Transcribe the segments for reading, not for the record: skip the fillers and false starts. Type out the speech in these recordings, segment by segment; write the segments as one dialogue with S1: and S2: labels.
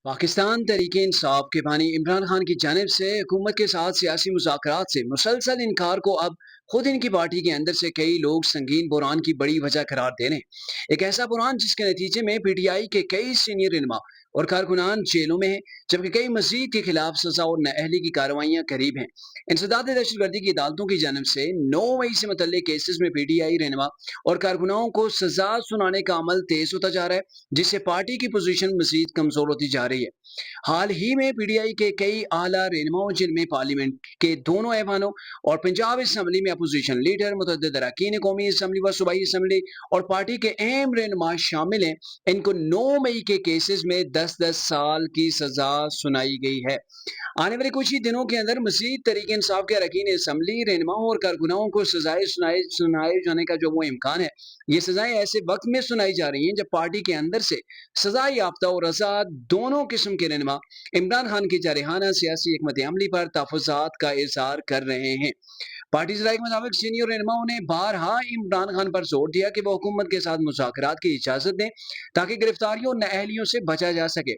S1: पाकिस्तान तहरीक-ए-इंसाफ के बानी इमरान खान की जानिब से हुकूमत के साथ सियासी मुज़ाकरात से मुसलसल इनकार को अब खुद इनकी पार्टी के अंदर से कई लोग संगीन बुरहान की बड़ी वजह करार दे रहे हैं। एक ऐसा बुरहान जिसके नतीजे में पीटीआई के कई सीनियर रहनुमा और कारकुनान जेलों में हैं, जबकि कई मजीद के खिलाफ सजा और नाअहली की कार्रवाइयाँ करीब हैं। इंसदाद दहशतगर्दी की अदालतों की जानिब से 9 मई से मुतल्लिक केसेस में पीटीआई रहनुमा और कारकुनाओं को सजा सुनाने का अमल तेज होता जा रहा है, जिससे पार्टी की पोजीशन मजीद कमजोर होती जा रही है। हाल ही में पीटीआई के कई आला रहनुमाओं, जिनमें पार्लियामेंट के दोनों ऐवानों और पंजाब असम्बली में अपोजिशन लीडर, मुतअद्दिद अरकान कौमी असम्बली व सूबाई असम्बली और पार्टी के अहम रहनुमा शामिल हैं, इनको 9 मई के केसेस में 10-10 साल की सजा सुनाई गई है। आने वाले कुछ ही दिनों के अंदर मजीद तहरीक इंसाफ के अरकान असम्बली, रहनुमाओं और कारकुनाओं को सजाएं सुनाए सुनाए जाने का जो वो इम्कान है, ये सजाएं ऐसे वक्त में सुनाई जा रही हैं जब पार्टी के अंदर से सजा याफ्ता और आजाद दोनों किस्म के रहनुमा इमरान खान की जारहाना सियासी हिकमत अमली पर तहफ़्फ़ुज़ात का इज़हार कर रहे हैं। पार्टी ज़राए के मुताबिक सीनियर रहनुमाओं ने बारहा इमरान खान पर जोर दिया कि वो हुकूमत के साथ मुज़ाकरात की इजाज़त दें, ताकि गिरफ्तारियों और नाअहलियों से बचा जा सके।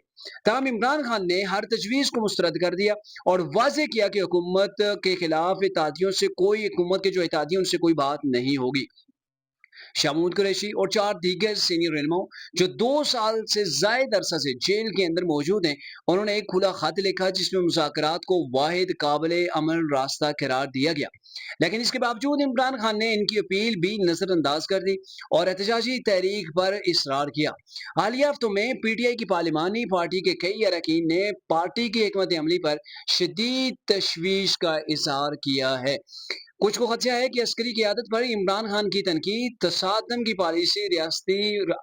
S1: ताहम इमरान खान ने हर तजवीज़ को मुस्तरद कर दिया और वाज़ेह किया कि हुकूमत के खिलाफ इत्तेहादियों से कोई हुकूमत के जो इत्तेहादी हैं उनसे कोई बात नहीं होगी। शामूद कुरैशी और 4 दीगर सीनियर रहनुमाओं जो 2 साल से ज़ायद अरसा से जेल के अंदर मौजूद हैं, उन्होंने एक खुला खत लिखा जिसमें मुज़ाकरात को वाहिद काबिले अमल रास्ता करार दिया गया। लेकिन इसके बावजूद इमरान खान ने इनकी अपील भी नजरअंदाज कर दी और एहतजाजी तहरीक पर इसरार किया। हालिया हफ्तों में पीटीआई की पार्लिमानी पार्टी के कई अरकान ने पार्टी की हिकमत अमली पर शदीद तशवीश का इजहार किया है। कुछ को खदशा है कि अस्करी क़यादत पर इमरान खान की तनकीद तसादम की पॉलिसी रियासती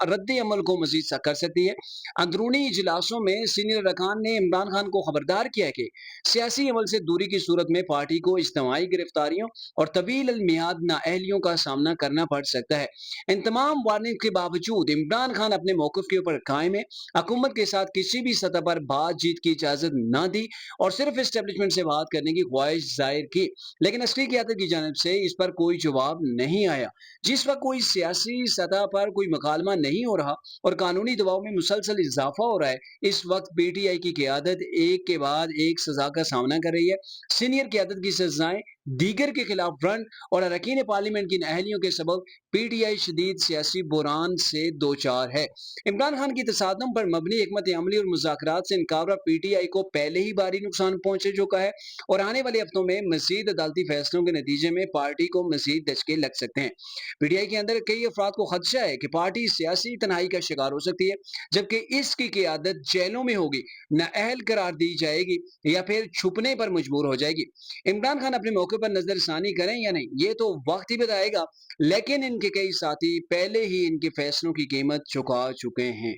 S1: रद्द अमल को मजीद सख्त कर सकती है। अंदरूनी इजलासों में सीनियर अरकान ने इमरान खान को खबरदार किया है कि सियासी अमल से दूरी की सूरत में पार्टी को इज्तिमाई गिरफ्तारियों और तवील अलमियाद नाअहलियों का सामना करना पड़ सकता है। इन तमाम वार्निंग के बावजूद इमरान खान अपने मौक़िफ़ के ऊपर कायम है, हुकूमत के साथ किसी भी सतह पर बातचीत की इजाज़त न दी और सिर्फ एस्टेब्लिशमेंट से बात करने की ख्वाहिश जाहिर की, लेकिन असली क़यादत की जानिब से इस पर कोई जवाब नहीं आया। जिस वक्त कोई सियासी सतह पर कोई मुकालमा नहीं हो रहा और कानूनी दबाव में मुसलसल इजाफा हो रहा है, इस वक्त पीटीआई की क़यादत एक के बाद एक सजा का सामना कर रही है। सीनियर क़यादत की सजाएं, दीगर के खिलाफ फ्रंट और अरकान पार्लियामेंट की नाअहलियों के सबब पीटीआई शदीद सियासी बुहरान से दो चार है। इमरान खान की तसादम पर मबनी हिकमत अमली और मुज़ाकरात से इनकार पीटीआई को पहले ही भारी नुकसान पहुंच चुका है और आने वाले हफ्तों में मजीद अदालती फैसलों के नतीजे में पार्टी को मजीद दचके लग सकते हैं। पीटीआई के अंदर कई अफराद को खदशा है कि पार्टी सियासी तनाई का शिकार हो सकती है, जबकि इसकी क़यादत जेलों में होगी, नाअहल करार दी जाएगी या फिर छुपने पर मजबूर हो जाएगी। इमरान खान अपने मौके पर नजरसानी करें या नहीं, ये तो वक्त ही बताएगा, लेकिन इनके कई साथी पहले ही इनके फैसलों की कीमत चुका चुके हैं।